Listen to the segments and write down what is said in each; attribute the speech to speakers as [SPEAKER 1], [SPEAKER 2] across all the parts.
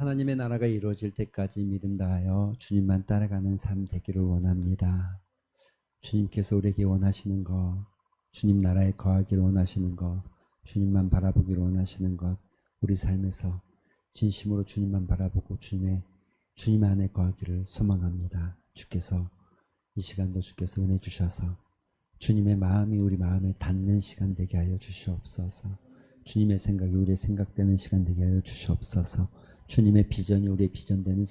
[SPEAKER 1] 하나님의 나라가 이루어질 때까지 믿음 다하여 주님만 따라가는 삶 되기를 원합니다. 주님께서 우리에게 원하시는 것, 주님 나라에 거하기를 원하시는 것, 주님만 바라보기를 원하시는 것, 우리 삶에서 진심으로 주님만 바라보고 주님 안에 거하기를 소망합니다. 주께서 이 시간도 주께서 은혜 주셔서 주님의 마음이 우리 마음에 닿는 시간 되게 하여 주시옵소서. 주님의 생각이 우리의 생각되는 시간 되게 하여 주시옵소서. 주님의 비전이 우리의 비전되는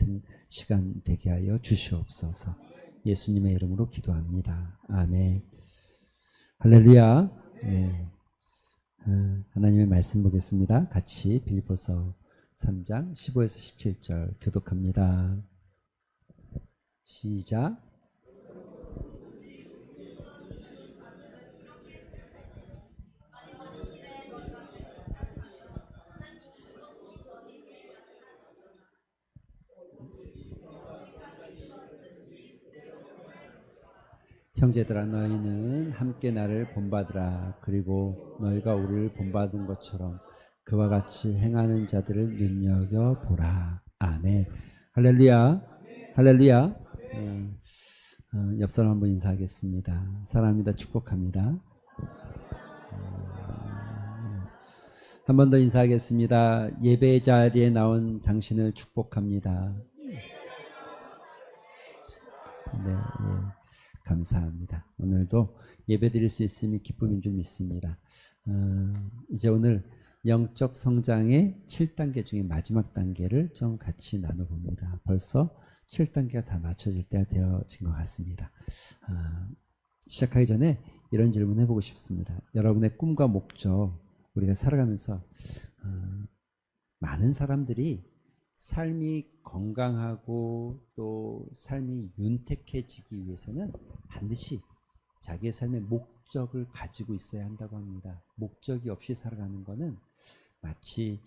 [SPEAKER 1] 시간 되게 하여 주시옵소서. 예수님의 이름으로 기도합니다. 아멘. 할렐루야. 네. 하나님의 말씀 보겠습니다. 같이 빌립보서 3장 15에서 17절 교독합니다. 시작. 형제들아 너희는 함께 나를 본받으라. 그리고 너희가 우리를 본받은 것처럼 그와 같이 행하는 자들을 눈여겨보라. 아멘. 할렐루야. 할렐루야. 옆 사람 한번 인사하겠습니다. 사랑합니다. 축복합니다. 한 번 더 인사하겠습니다. 예배 자리에 나온 당신을 축복합니다. 네, 감사합니다. 오늘도 예배 드릴 수 있음이 기쁨인 줄 믿습니다. 이제 오늘 영적 성장의 7단계 중에 마지막 단계를 좀 같이 나눠봅니다. 벌써 7단계가 다 맞춰질 때가 되어진 것 같습니다. 시작하기 전에 이런 질문 해보고 싶습니다. 여러분의 꿈과 목적, 우리가 살아가면서 많은 사람들이 삶이 건강하고 또 삶이 윤택해지기 위해서는 반드시 자기의 삶의 목적을 가지고 있어야 한다고 합니다. 목적이 없이 살아가는 것은 마치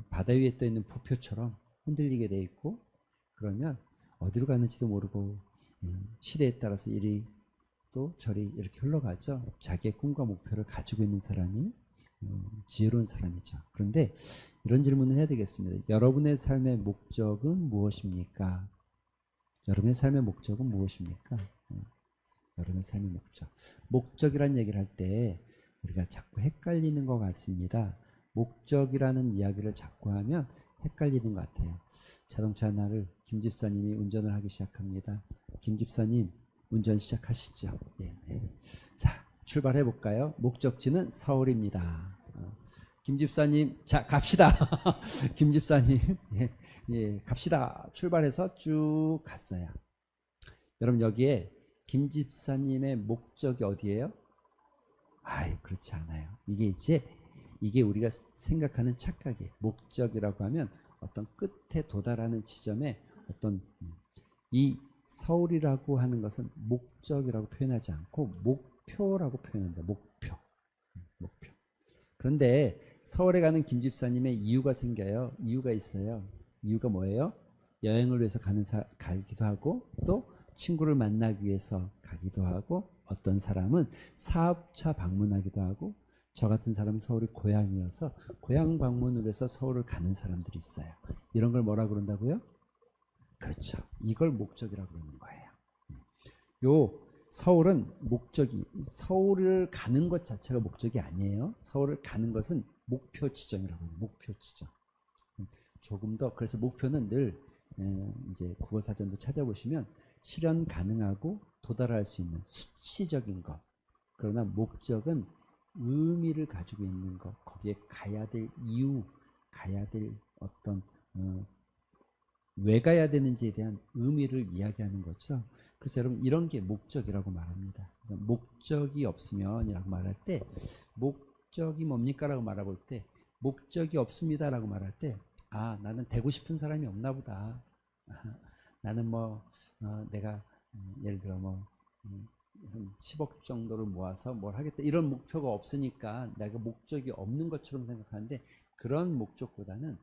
[SPEAKER 1] 바다 위에 떠 있는 부표처럼 흔들리게 돼 있고, 그러면 어디로 가는지도 모르고 시대에 따라서 이리 또 저리 이렇게 흘러가죠. 자기의 꿈과 목표를 가지고 있는 사람이 지혜로운 사람이죠. 그런데 이런 질문을 해야 되겠습니다. 여러분의 삶의 목적은 무엇입니까? 여러분의 삶의 목적은 무엇입니까? 여러분의 삶의 목적이란 얘기를 할 때 우리가 자꾸 헷갈리는 것 같습니다. 목적이라는 이야기를 자꾸 하면 헷갈리는 것 같아요. 자동차 하나를 김 집사님이 운전을 하기 시작합니다. 김 집사님 운전 시작하시죠. 네. 자, 출발해 볼까요? 목적지는 서울입니다. 김 집사님, 자 갑시다. 김 집사님, 갑시다. 출발해서 쭉 갔어요. 여러분 여기에 김 집사님의 목적이 어디예요? 그렇지 않아요. 이게 우리가 생각하는 착각이에요. 목적이라고 하면 어떤 끝에 도달하는 지점에 어떤 이 서울이라고 하는 것은 목적이라고 표현하지 않고 목표라고 표현한다. 목표. 그런데 서울에 가는 김 집사님의 이유가 생겨요. 이유가 있어요. 이유가 뭐예요? 여행을 위해서 가기도 하고, 또 친구를 만나기 위해서 가기도 하고, 어떤 사람은 사업차 방문하기도 하고, 저 같은 사람은 서울이 고향이어서 고향 방문을 해서 서울을 가는 사람들이 있어요. 이런 걸 뭐라 그런다고요? 그렇죠. 이걸 목적이라고 그러는 거예요. 서울은 서울을 가는 것 자체가 목적이 아니에요. 서울을 가는 것은 목표 지점이라고 해요. 목표 지점. 조금 더, 그래서 목표는 늘 이제 국어사전도 찾아보시면 실현 가능하고 도달할 수 있는 수치적인 것. 그러나 목적은 의미를 가지고 있는 것, 거기에 가야 될 이유, 가야 될 어떤 왜 가야 되는지에 대한 의미를 이야기하는 거죠. 그래서 여러분 이런 게 목적이라고 말합니다. 목적이 없으면 이라고 말할 때, 목적이 뭡니까? 라고 말해볼 때, 목적이 없습니다 라고 말할 때, 나는 되고 싶은 사람이 없나 보다. 나는 내가 예를 들어 한 10억 정도를 모아서 뭘 하겠다, 이런 목표가 없으니까 내가 목적이 없는 것처럼 생각하는데, 그런 목적보다는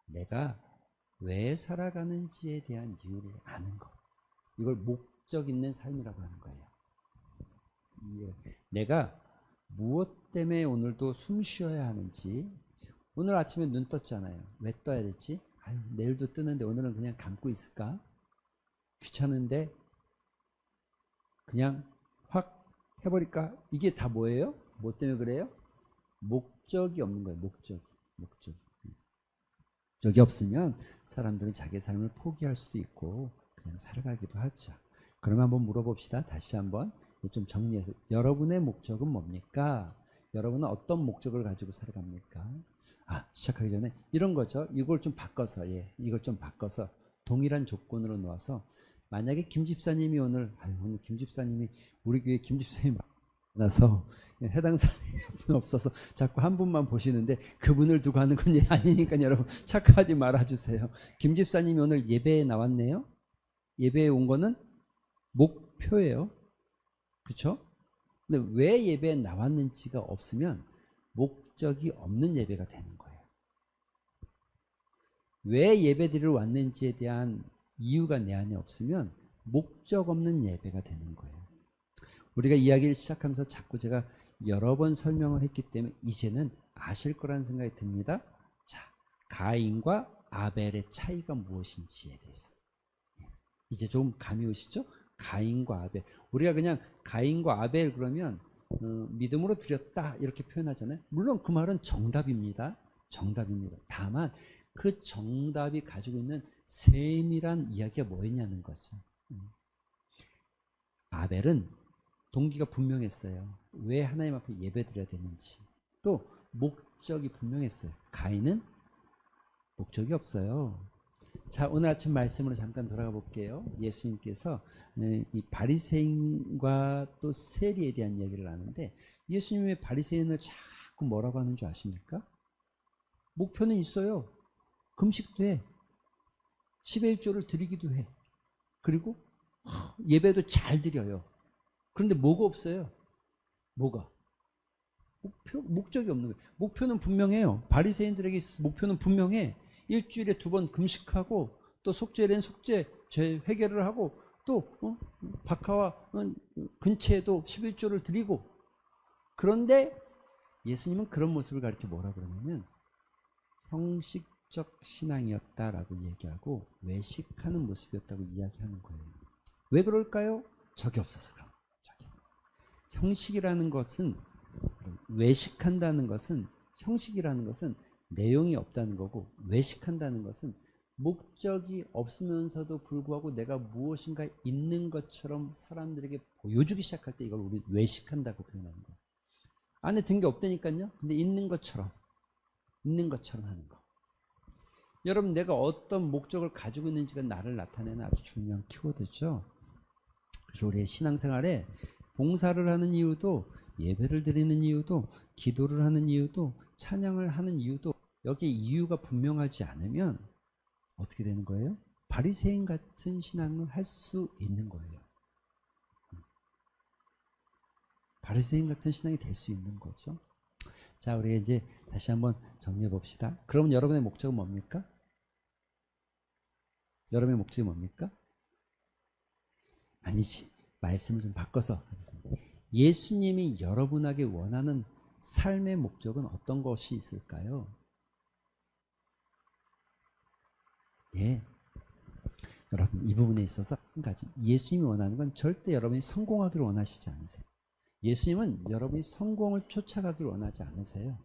[SPEAKER 1] 내가 왜 살아가는지에 대한 이유를 아는 것, 이걸 목적 있는 삶이라고 하는 거예요. 내가 무엇 때문에 오늘도 숨 쉬어야 하는지, 오늘 아침에 눈 떴잖아요. 왜 떠야 될지 아유, 내일도 뜨는데 오늘은 그냥 감고 있을까? 귀찮은데 그냥 확 해버릴까? 이게 다 뭐예요? 뭐 때문에 그래요? 목적이 없는 거예요. 목적이. 목적이 없으면 사람들은 자기 삶을 포기할 수도 있고 그냥 살아가기도 하죠. 그러면 한번 물어봅시다. 다시 한번 좀 정리해서 여러분의 목적은 뭡니까? 여러분은 어떤 목적을 가지고 살아갑니까? 시작하기 전에 이런 거죠. 이걸 좀 바꿔서 이걸 좀 바꿔서 동일한 조건으로 놓아서 만약에 김 집사님이 오늘 김 집사님이 우리 교회 김 집사님 만나서 해당 사람이 없어서 자꾸 한 분만 보시는데 그분을 두고 하는 건 아니니까 여러분 착각하지 말아주세요. 김 집사님이 오늘 예배에 나왔네요. 예배에 온 거는 목표예요. 그렇죠? 근데 왜 예배에 나왔는지가 없으면 목적이 없는 예배가 되는 거예요. 왜 예배드리러 왔는지에 대한 이유가 내 안에 없으면 목적 없는 예배가 되는 거예요. 우리가 이야기를 시작하면서 자꾸 제가 여러 번 설명을 했기 때문에 이제는 아실 거라는 생각이 듭니다. 자, 가인과 아벨의 차이가 무엇인지에 대해서 이제 좀 감이 오시죠? 가인과 아벨. 우리가 그냥 가인과 아벨 그러면 믿음으로 드렸다 이렇게 표현하잖아요. 물론 그 말은 정답입니다. 다만 그 정답이 가지고 있는 세밀한 이야기가 뭐였냐는 거죠. 아벨은 동기가 분명했어요. 왜 하나님 앞에 예배드려야 되는지. 또 목적이 분명했어요. 가인은 목적이 없어요. 자, 오늘 아침 말씀으로 잠깐 돌아가 볼게요. 예수님께서 이 바리새인과 또 세리에 대한 이야기를 하는데 예수님의 바리새인을 자꾸 뭐라고 하는 줄 아십니까? 목표는 있어요. 금식도 해. 10의 1조를 드리기도 해. 그리고 예배도 잘 드려요. 그런데 뭐가 없어요? 뭐가? 목적이 없는 거예요. 목표는 분명해요. 바리새인들에게 있어서 목표는 분명해. 일주일에 2번 금식하고 또 속죄된 속죄 죄 회개를 하고 또 박하와 근처에도 11조를 드리고. 그런데 예수님은 그런 모습을 가르쳐 뭐라 그러냐면 형식적 신앙이었다라고 얘기하고 외식하는 모습이었다고 이야기하는 거예요. 왜 그럴까요? 적이 없어서 그런 거예요. 형식이라는 것은 외식한다는 것은 형식이라는 것은 내용이 없다는 거고 외식한다는 것은 목적이 없으면서도 불구하고 내가 무엇인가 있는 것처럼 사람들에게 보여주기 시작할 때 이걸 우리 외식한다고 표현하는 거예요. 안에 든 게 없다니까요. 근데 있는 것처럼 하는 거. 여러분 내가 어떤 목적을 가지고 있는지가 나를 나타내는 아주 중요한 키워드죠. 그래서 우리의 신앙생활에 봉사를 하는 이유도 예배를 드리는 이유도 기도를 하는 이유도 찬양을 하는 이유도 여기 이유가 분명하지 않으면 어떻게 되는 거예요? 바리새인 같은 신앙을 할 수 있는 거예요. 바리새인 같은 신앙이 될 수 있는 거죠. 자, 우리 이제 다시 한번 정리해 봅시다. 그럼 여러분의 목적은 뭡니까? 여러분의 목적이 뭡니까? 아니지. 말씀을 좀 바꿔서 하겠습니다. 예수님이 여러분에게 원하는 삶의 목적은 어떤 것이 있을까요? 여러분 이 부분에 있어서 한 가지. 예수님이 원하는 건 절대 여러분이 성공하기를 원하시지 않으세요. 예수님은 여러분이 성공을 쫓아가기를 원하지 않으세요.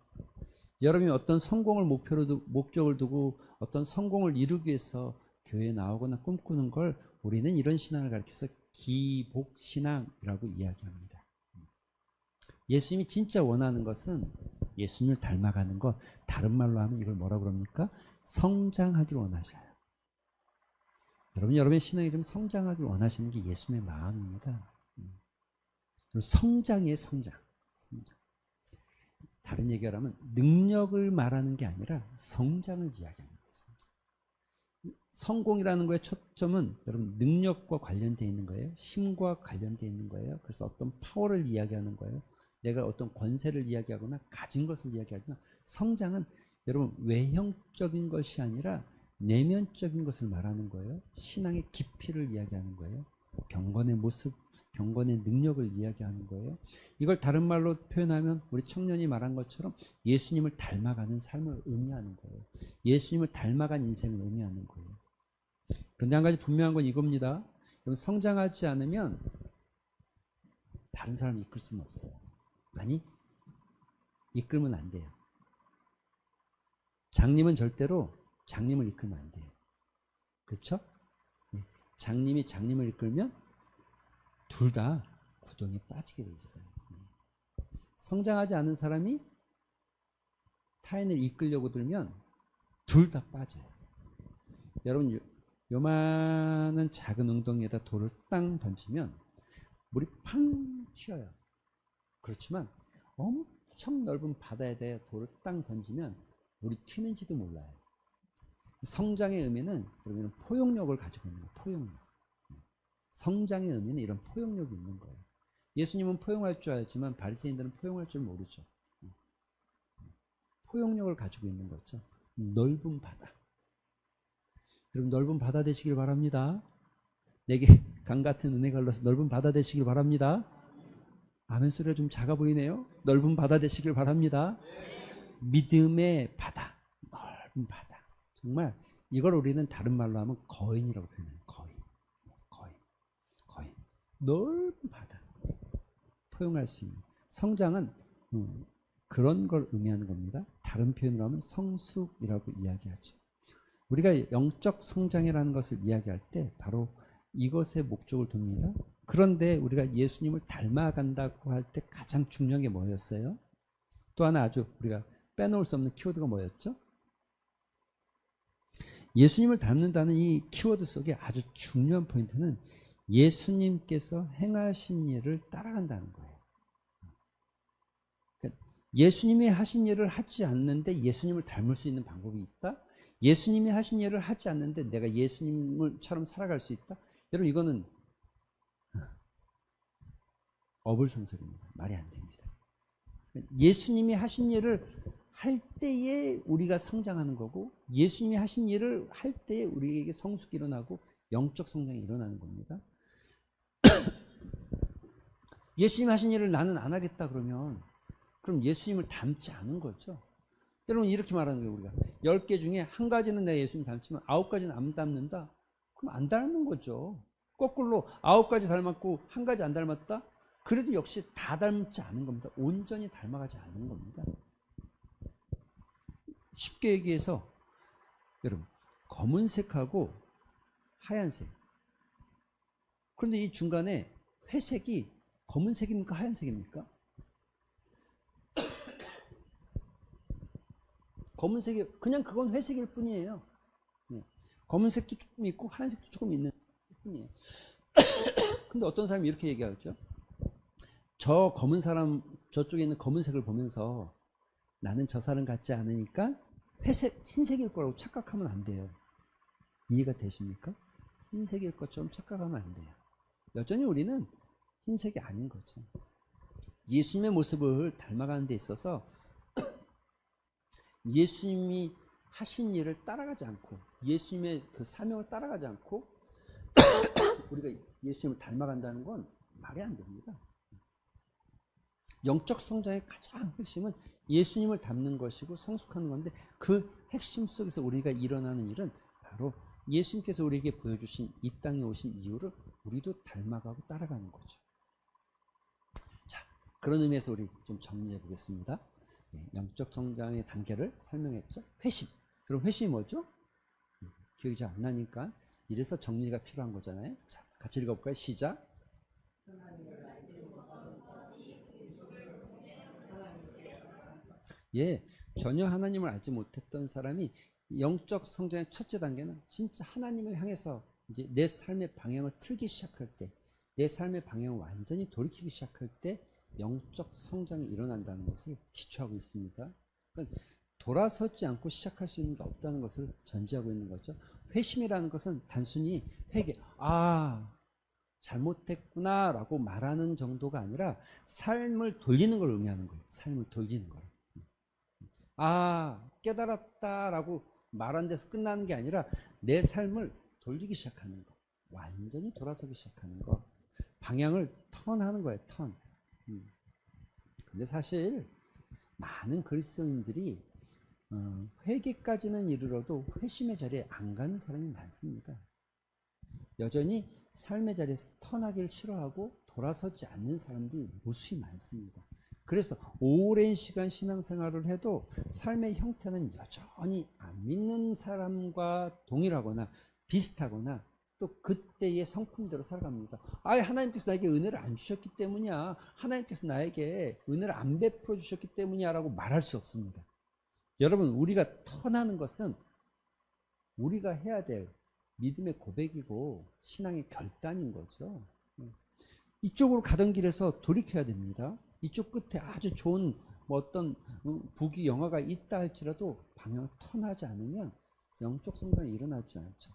[SPEAKER 1] 여러분이 어떤 성공을 목적을 두고 어떤 성공을 이루기 위해서 교회에 나오거나 꿈꾸는 걸 우리는 이런 신앙을 가르쳐서 기복신앙이라고 이야기합니다. 예수님이 진짜 원하는 것은 예수님을 닮아가는 것, 다른 말로 하면 이걸 뭐라고 그럽니까? 성장하기를 원하셔요. 여러분의 신앙이 좀 성장하기를 원하시는 게 예수님의 마음입니다. 성장이에요, 성장. 다른 얘기를 하면 능력을 말하는 게 아니라 성장을 이야기하는 거예요. 성공이라는 거의 초점은 여러분 능력과 관련되어 있는 거예요. 힘과 관련되어 있는 거예요. 그래서 어떤 파워를 이야기하는 거예요. 내가 어떤 권세를 이야기하거나 가진 것을 이야기하거나 성장은 여러분 외형적인 것이 아니라 내면적인 것을 말하는 거예요. 신앙의 깊이를 이야기하는 거예요. 경건의 모습, 경건의 능력을 이야기하는 거예요. 이걸 다른 말로 표현하면 우리 청년이 말한 것처럼 예수님을 닮아가는 삶을 의미하는 거예요. 예수님을 닮아간 인생을 의미하는 거예요. 그런데 한 가지 분명한 건 이겁니다. 여러분, 성장하지 않으면 다른 사람을 이끌 수는 없어요. 아니, 이끌면 안 돼요. 장님은 절대로 장님을 이끌면 안 돼요. 그렇죠? 장님이 장님을 이끌면 둘 다 구덩이에 빠지게 돼 있어요. 성장하지 않은 사람이 타인을 이끌려고 들면 둘 다 빠져요. 여러분, 요만한 작은 웅덩이에다 돌을 땅 던지면 물이 팡 튀어요. 그렇지만 엄청 넓은 바다에 대해 돌을 땅 던지면 물이 튀는지도 몰라요. 성장의 의미는 그러면 포용력을 가지고 있는 거예요. 포용력. 성장의 의미는 이런 포용력이 있는 거예요. 예수님은 포용할 줄 알지만 바리새인들은 포용할 줄 모르죠. 포용력을 가지고 있는 거죠. 넓은 바다. 여러분, 넓은 바다 되시길 바랍니다. 내게 강 같은 은혜가 흘러서 넓은 바다 되시길 바랍니다. 아멘 소리가 좀 작아 보이네요. 넓은 바다 되시길 바랍니다. 믿음의 바다, 넓은 바다. 정말 이걸 우리는 다른 말로 하면 거인이라고 표현해요. 거인. 넓은 바다. 포용할 수 있는. 성장은 그런 걸 의미하는 겁니다. 다른 표현으로 하면 성숙이라고 이야기하죠. 우리가 영적 성장이라는 것을 이야기할 때 바로 이것의 목적을 둡니다. 그런데 우리가 예수님을 닮아간다고 할 때 가장 중요한 게 뭐였어요? 또 하나 아주 우리가 빼놓을 수 없는 키워드가 뭐였죠? 예수님을 닮는다는 이 키워드 속에 아주 중요한 포인트는 예수님께서 행하신 일을 따라간다는 거예요. 그러니까 예수님이 하신 일을 하지 않는데 예수님을 닮을 수 있는 방법이 있다? 예수님이 하신 일을 하지 않는데 내가 예수님처럼 살아갈 수 있다? 여러분, 이거는 어불성설입니다. 말이 안 됩니다. 예수님이 하신 일을 할 때에 우리가 성장하는 거고, 예수님이 하신 일을 할 때에 우리에게 성숙이 일어나고 영적 성장이 일어나는 겁니다. 예수님이 하신 일을 나는 안 하겠다 그러면 그럼 예수님을 닮지 않은 거죠. 여러분, 이렇게 말하는 거예요. 우리가 10개 중에 한 가지는 내가 예수님 닮지만 9가지는 안 닮는다? 그럼 안 닮은 거죠. 거꾸로 9가지 닮았고 한 가지 안 닮았다? 그래도 역시 다 닮지 않은 겁니다. 온전히 닮아가지 않는 겁니다. 쉽게 얘기해서 여러분, 검은색하고 하얀색, 그런데 이 중간에 회색이 검은색입니까? 하얀색입니까? 검은색이 그냥 그건 회색일 뿐이에요. 검은색도 조금 있고 하얀색도 조금 있는 뿐이에요. 근데 어떤 사람이 이렇게 얘기하죠. 저 검은 사람, 저쪽에 있는 검은색을 보면서 나는 저 사람 같지 않으니까 회색, 흰색일 거라고 착각하면 안 돼요. 이해가 되십니까? 흰색일 것처럼 착각하면 안 돼요. 여전히 우리는 흰색이 아닌 거죠. 예수님의 모습을 닮아가는 데 있어서 예수님이 하신 일을 따라가지 않고, 예수님의 그 사명을 따라가지 않고 우리가 예수님을 닮아간다는 건 말이 안 됩니다. 영적 성장의 가장 핵심은 예수님을 닮는 것이고 성숙하는 건데, 그 핵심 속에서 우리가 일어나는 일은 바로 예수님께서 우리에게 보여주신 이 땅에 오신 이유를 우리도 닮아가고 따라가는 거죠. 자, 그런 의미에서 우리 좀 정리해 보겠습니다. 영적 성장의 단계를 설명했죠. 회심. 그럼 회심이 뭐죠? 기억이 잘 안 나니까 이래서 정리가 필요한 거잖아요. 자, 같이 읽어볼까요? 시작. 예, 전혀 하나님을 알지 못했던 사람이 영적 성장의 첫째 단계는 진짜 하나님을 향해서 이제 내 삶의 방향을 틀기 시작할 때, 내 삶의 방향을 완전히 돌이키기 시작할 때 영적 성장이 일어난다는 것을 기초하고 있습니다. 그러니까 돌아서지 않고 시작할 수 있는 게 없다는 것을 전제하고 있는 거죠. 회심이라는 것은 단순히 회개, 잘못했구나 라고 말하는 정도가 아니라 삶을 돌리는 걸 의미하는 거예요. 삶을 돌리는 걸. 깨달았다라고 말한 데서 끝나는 게 아니라 내 삶을 돌리기 시작하는 거, 완전히 돌아서기 시작하는 거. 방향을 턴하는 거예요. 턴. 근데 사실 많은 그리스도인들이 회개까지는 이르러도 회심의 자리에 안 가는 사람이 많습니다. 여전히 삶의 자리에서 턴하기를 싫어하고 돌아서지 않는 사람들이 무수히 많습니다. 그래서 오랜 시간 신앙생활을 해도 삶의 형태는 여전히 안 믿는 사람과 동일하거나 비슷하거나 또 그때의 성품대로 살아갑니다. 하나님께서 나에게 은혜를 안 주셨기 때문이야. 하나님께서 나에게 은혜를 안 베풀어 주셨기 때문이야 라고 말할 수 없습니다. 여러분, 우리가 턴하는 것은 우리가 해야 될 믿음의 고백이고 신앙의 결단인 거죠. 이쪽으로 가던 길에서 돌이켜야 됩니다. 이쪽 끝에 아주 좋은 어떤 부귀 영화가 있다 할지라도 방향을 턴하지 않으면 영적 성장이 일어나지 않죠.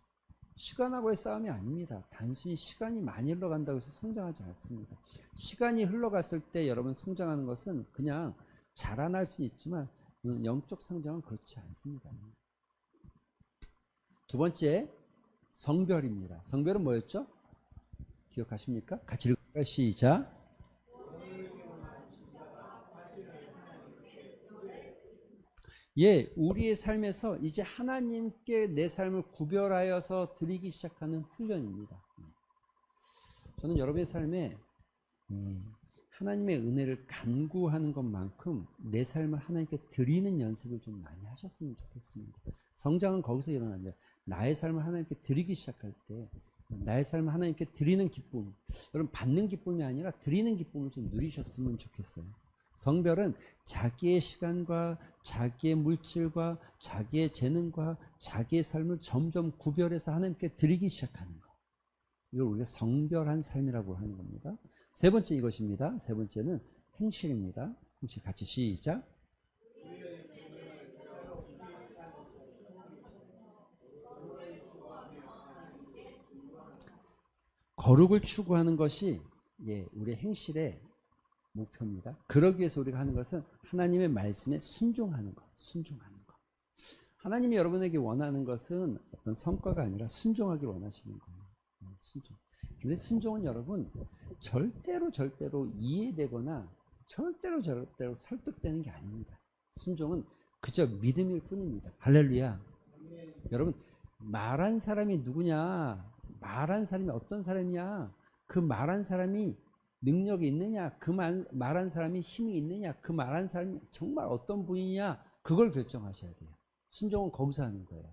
[SPEAKER 1] 시간하고의 싸움이 아닙니다. 단순히 시간이 많이 흘러간다고 해서 성장하지 않습니다. 시간이 흘러갔을 때 여러분 성장하는 것은 그냥 자라날 수는 있지만 영적 성장은 그렇지 않습니다. 두 번째, 성별입니다. 성별은 뭐였죠? 기억하십니까? 같이 읽을까요? 시작. 우리의 삶에서 이제 하나님께 내 삶을 구별하여서 드리기 시작하는 훈련입니다. 저는 여러분의 삶에 하나님의 은혜를 간구하는 것만큼 내 삶을 하나님께 드리는 연습을 좀 많이 하셨으면 좋겠습니다. 성장은 거기서 일어납니다. 나의 삶을 하나님께 드리기 시작할 때 나의 삶을 하나님께 드리는 기쁨, 여러분 받는 기쁨이 아니라 드리는 기쁨을 좀 누리셨으면 좋겠어요. 성별은 자기의 시간과 자기의 물질과 자기의 재능과 자기의 삶을 점점 구별해서 하나님께 드리기 시작하는 것. 이걸 우리가 성별한 삶이라고 하는 겁니다. 세 번째 이것입니다. 세 번째는 행실입니다. 행실 같이 시작. 거룩을 추구하는 것이 우리의 행실의 목표입니다. 그러기 위해서 우리가 하는 것은 하나님의 말씀에 순종하는 것, 순종하는 것. 하나님이 여러분에게 원하는 것은 어떤 성과가 아니라 순종하길 원하시는 거예요. 순종. 근데 순종은 여러분 절대로 이해되거나 절대로 설득되는 게 아닙니다. 순종은 그저 믿음일 뿐입니다. 할렐루야. 여러분, 말한 사람이 누구냐? 말한 사람이 어떤 사람이냐? 그 말한 사람이 능력이 있느냐? 그 말한 사람이 힘이 있느냐? 그 말한 사람이 정말 어떤 분이냐? 그걸 결정하셔야 돼요. 순종은 거기서 하는 거예요.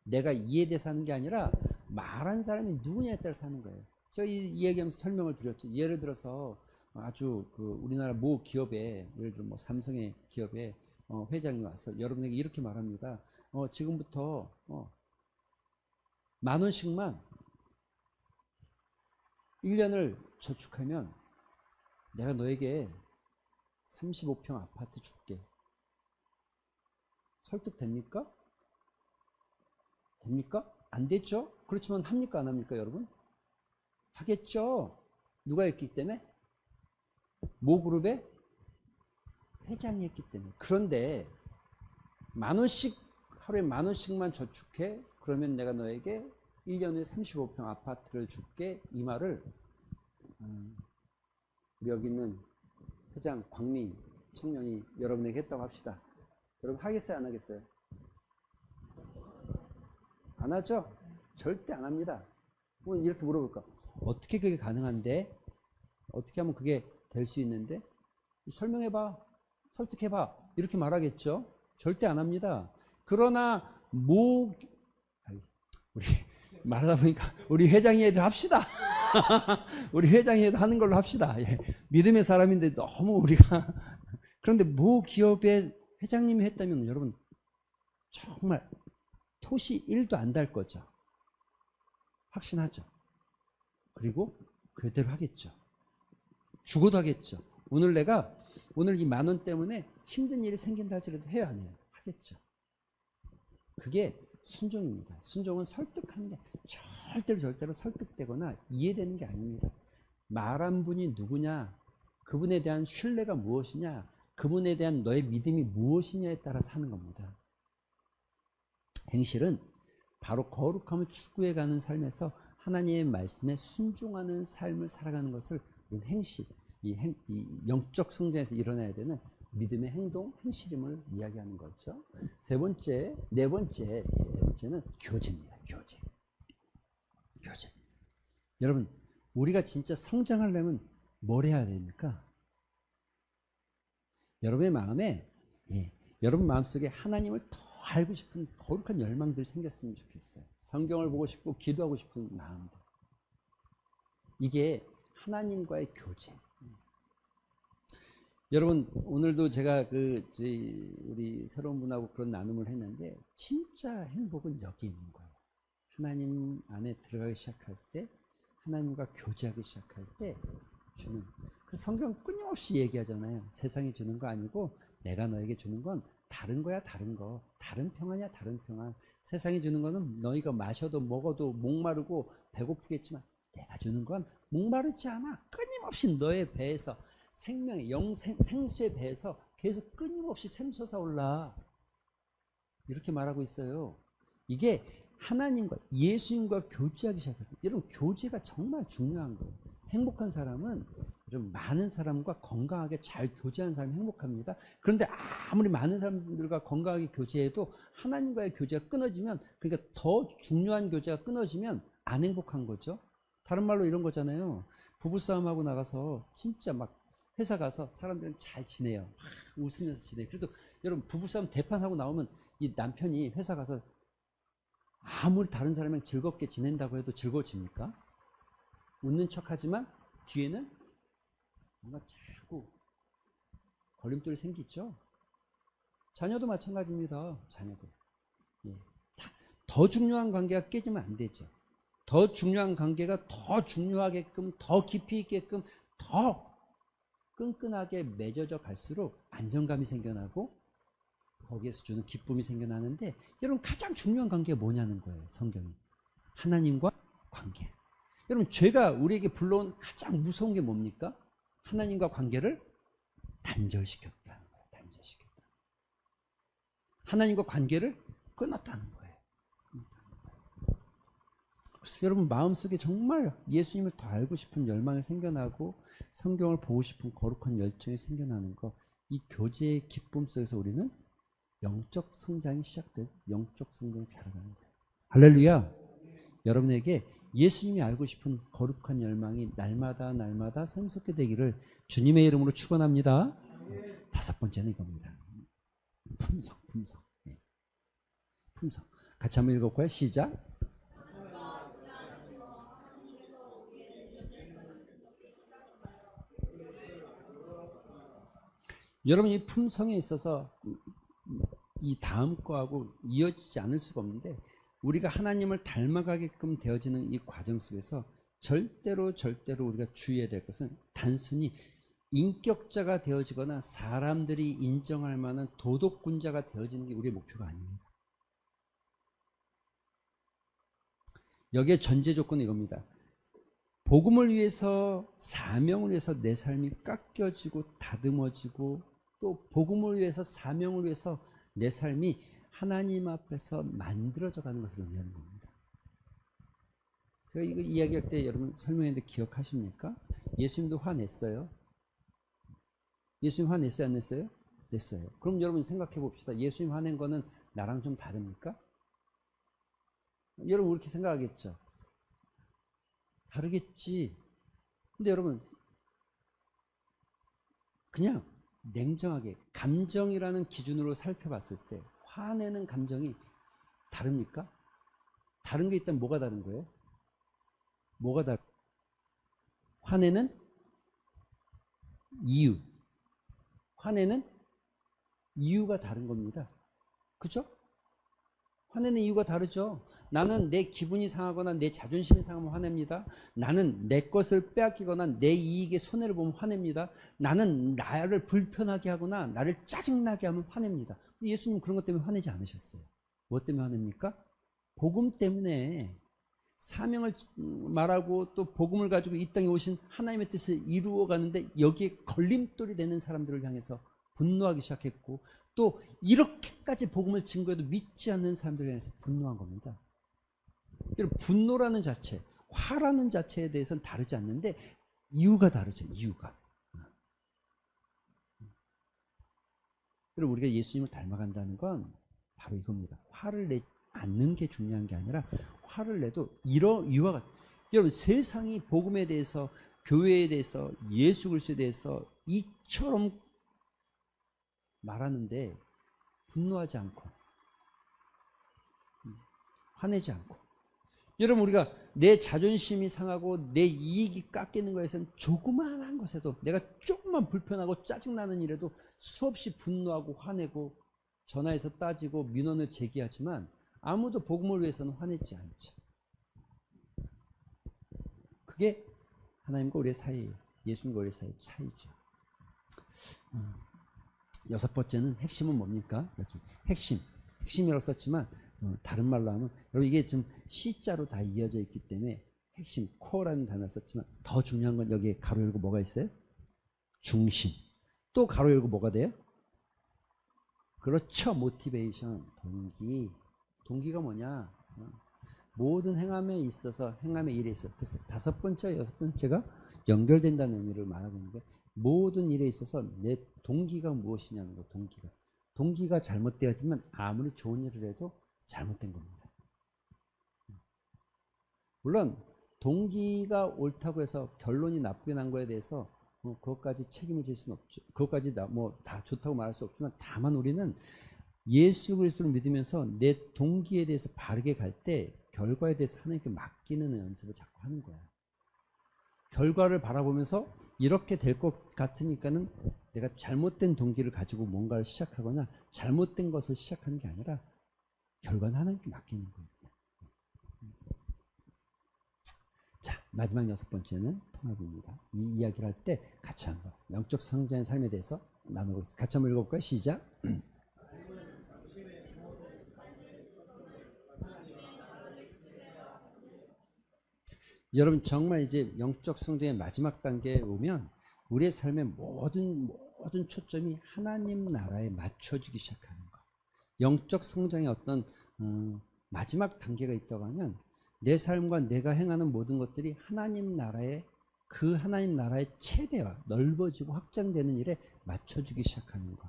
[SPEAKER 1] 내가 이해돼서 하는 게 아니라 말한 사람이 누구냐에 따라서 하는 거예요. 제가 이 얘기하면서 설명을 드렸죠. 예를 들어서 아주 우리나라 모 기업에, 예를 들어 삼성의 기업에 회장이 와서 여러분에게 이렇게 말합니다. 지금부터 10,000원씩만 1년을 저축하면 내가 너에게 35평 아파트 줄게. 설득됩니까? 됩니까? 안 됐죠? 그렇지만 합니까? 안 합니까, 여러분? 하겠죠? 누가 했기 때문에? 모 그룹의 회장이 했기 때문에. 그런데 10,000원씩, 하루에 10,000원씩만 저축해. 그러면 내가 너에게 1년에 35평 아파트를 줄게. 이 말을 우리 여기 있는 회장 광민 청년이 여러분에게 했다고 합시다. 여러분 하겠어요? 안 하겠어요? 안 하죠? 절대 안 합니다. 그럼 이렇게 물어볼까? 어떻게 그게 가능한데? 어떻게 하면 그게 될 수 있는데? 설명해봐. 설득해봐. 이렇게 말하겠죠? 절대 안 합니다. 그러나 우리 말하다 보니까 우리 회장이 해도 합시다. 우리 회장이 해도 하는 걸로 합시다. 믿음의 사람인데 너무 우리가 그런데 모 기업의 회장님이 했다면 여러분 정말 토시 1도 안 달 거죠. 확신하죠. 그리고 그대로 하겠죠. 죽어도 하겠죠. 오늘 이 10,000원 때문에 힘든 일이 생긴다 할지라도 해요, 안 해요? 하겠죠. 그게 순종입니다. 순종은 설득하는 게 절대로 설득되거나 이해되는 게 아닙니다. 말한 분이 누구냐, 그분에 대한 신뢰가 무엇이냐, 그분에 대한 너의 믿음이 무엇이냐에 따라서 하는 겁니다. 행실은 바로 거룩함을 추구해가는 삶에서 하나님의 말씀에 순종하는 삶을 살아가는 것을 행실, 이 영적 성장에서 일어나야 되는 믿음의 행동, 행실임을 이야기하는 거죠. 네 번째는 교제입니다. 교제. 여러분, 우리가 진짜 성장하려면 뭘 해야 됩니까? 여러분의 마음에, 여러분 마음속에 하나님을 더 알고 싶은 거룩한 열망들이 생겼으면 좋겠어요. 성경을 보고 싶고 기도하고 싶은 마음들. 이게 하나님과의 교제. 여러분, 오늘도 제가 우리 새로운 분하고 그런 나눔을 했는데, 진짜 행복은 여기 있는 거예요. 하나님 안에 들어가기 시작할 때, 하나님과 교제하기 시작할 때 주는. 그래서 성경 끊임없이 얘기하잖아요. 세상이 주는 거 아니고 내가 너에게 주는 건 다른 거야, 다른 거. 다른 평안이야, 다른 평안. 세상이 주는 거는 너희가 마셔도 먹어도 목마르고 배고프겠지만, 내가 주는 건 목마르지 않아. 끊임없이 너의 배에서 생명의 생수의 배에서 계속 끊임없이 샘솟아 올라. 이렇게 말하고 있어요. 이게 하나님과 예수님과 교제하기 시작할 때, 여러분, 교제가 정말 중요한 거예요. 행복한 사람은 여러분, 많은 사람과 건강하게 잘 교제하는 사람이 행복합니다. 그런데 아무리 많은 사람들과 건강하게 교제해도 하나님과의 교제가 끊어지면, 그러니까 더 중요한 교제가 끊어지면 안 행복한 거죠. 다른 말로 이런 거잖아요. 부부싸움하고 나가서 진짜 막 회사 가서 사람들은 잘 지내요. 웃으면서 지내요. 그래도 여러분, 부부싸움 대판하고 나오면 이 남편이 회사 가서 아무리 다른 사람이랑 즐겁게 지낸다고 해도 즐거워집니까? 웃는 척하지만 뒤에는 뭔가 자꾸 걸림돌이 생기죠. 자녀도 마찬가지입니다. 자녀도. 더 중요한 관계가 깨지면 안 되죠. 더 중요한 관계가 더 중요하게끔, 더 깊이 있게끔, 더 끈끈하게 맺어져 갈수록 안정감이 생겨나고 거기에서 주는 기쁨이 생겨나는데, 여러분, 가장 중요한 관계가 뭐냐는 거예요. 성경이. 하나님과 관계. 여러분, 죄가 우리에게 불러온 가장 무서운 게 뭡니까? 하나님과 관계를 단절시켰다는 거예요. 단절시켰다. 하나님과 관계를 끊었다는 거예요. 그래서 여러분, 마음속에 정말 예수님을 더 알고 싶은 열망이 생겨나고 성경을 보고 싶은 거룩한 열정이 생겨나는 거, 이 교제의 기쁨 속에서 우리는 영적 성장이 시작된, 영적 성장이 자라나는 거예요. 할렐루야. 여러분에게 예수님이 알고 싶은 거룩한 열망이 날마다 샘솟게 되기를 주님의 이름으로 축원합니다. 다섯 번째는 이겁니다. 품성. 품성. 같이 한번 읽어볼까요? 시작. 여러분, 이 품성에 있어서 이 다음 거하고 이어지지 않을 수가 없는데, 우리가 하나님을 닮아가게끔 되어지는 이 과정 속에서 절대로 우리가 주의해야 될 것은 단순히 인격자가 되어지거나 사람들이 인정할 만한 도덕군자가 되어지는 게 우리의 목표가 아닙니다. 여기에 전제 조건은 이겁니다. 복음을 위해서, 사명을 위해서 내 삶이 깎여지고 다듬어지고, 또 복음을 위해서, 사명을 위해서 내 삶이 하나님 앞에서 만들어져 가는 것을 의미하는 겁니다. 제가 이거 이야기할 때 여러분 설명했는데 기억하십니까? 예수님도 화냈어요. 예수님 화냈어요, 안 냈어요? 냈어요. 그럼 여러분 생각해 봅시다. 예수님 화낸 거는 나랑 좀 다릅니까? 여러분 그렇게 생각하겠죠? 다르겠지. 근데 여러분, 그냥 냉정하게 감정이라는 기준으로 살펴봤을 때 화내는 감정이 다릅니까? 다른 게 있다면 뭐가 다른 거예요? 뭐가 다른? 화내는 이유. 화내는 이유가 다른 겁니다. 그죠? 화내는 이유가 다르죠. 나는 내 기분이 상하거나 내 자존심이 상하면 화냅니다. 나는 내 것을 빼앗기거나 내 이익에 손해를 보면 화냅니다. 나는 나를 불편하게 하거나 나를 짜증나게 하면 화냅니다. 예수님 그런 것 때문에 화내지 않으셨어요. 무엇 때문에 화냅니까? 복음 때문에. 사명을 말하고 또 복음을 가지고 이 땅에 오신 하나님의 뜻을 이루어가는데 여기에 걸림돌이 되는 사람들을 향해서 분노하기 시작했고, 또 이렇게까지 복음을 증거해도 믿지 않는 사람들을 향해서 분노한 겁니다. 여러분, 분노라는 자체, 화라는 자체에 대해서는 다르지 않는데 이유가 다르죠. 이유가. 그리고 우리가 예수님을 닮아간다는 건 바로 이겁니다. 화를 내지 않는 게 중요한 게 아니라 화를 내도 이와 같은, 여러분 세상이 복음에 대해서, 교회에 대해서, 예수 그리스도에 대해서 이처럼 말하는데 분노하지 않고 화내지 않고, 여러분 우리가 내 자존심이 상하고 내 이익이 깎이는 것에서는 조그마한 것에도, 내가 조금만 불편하고 짜증나는 일에도 수없이 분노하고 화내고 전화해서 따지고 민원을 제기하지만 아무도 복음을 위해서는 화내지 않죠. 그게 하나님과 우리의 사이, 예수님과 우리의 사이의 차이죠. 여섯 번째는 핵심은 뭡니까? 여기 핵심이라고 썼지만 다른 말로 하면, 여러분 이게 좀 C자로 다 이어져 있기 때문에 핵심, 코어라는 단어를 썼지만 더 중요한 건 여기에 가로 열고 뭐가 있어요? 중심. 또 가로 열고 뭐가 돼요? 그렇죠. 모티베이션, 동기가 뭐냐? 모든 행함에 있어서, 행함의 일에 있어서, 그래서 다섯 번째, 여섯 번째가 연결된다는 의미를 말하고 있는데, 모든 일에 있어서 내 동기가 무엇이냐는 거. 동기가 잘못되어지면 아무리 좋은 일을 해도 잘못된 겁니다. 물론 동기가 옳다고 해서 결론이 나쁘게 난 거에 대해서 그것까지 책임을 질 수는 없죠. 그것까지 다 좋다고 말할 수 없지만, 다만 우리는 예수 그리스도를 믿으면서 내 동기에 대해서 바르게 갈 때 결과에 대해서 하나님께 맡기는 연습을 자꾸 하는 거야. 결과를 바라보면서 이렇게 될 것 같으니까는 내가 잘못된 동기를 가지고 뭔가를 시작하거나 잘못된 것을 시작하는 게 아니라 결과는 하나님께 맡기는 거예요. 자, 마지막 여섯 번째는 통합입니다. 이 이야기를 할 때 같이 하는 거. 영적 성장의 삶에 대해서 나누고, 같이 한번 읽어볼까요? 시작. 여러분 정말 이제 영적 성장의 마지막 단계에 오면 우리의 삶의 모든 초점이 하나님 나라에 맞춰지기 시작하는 거. 영적 성장의 어떤 마지막 단계가 있다고 하면, 내 삶과 내가 행하는 모든 것들이 하나님 나라의 최대화, 넓어지고 확장되는 일에 맞춰지기 시작하는 것.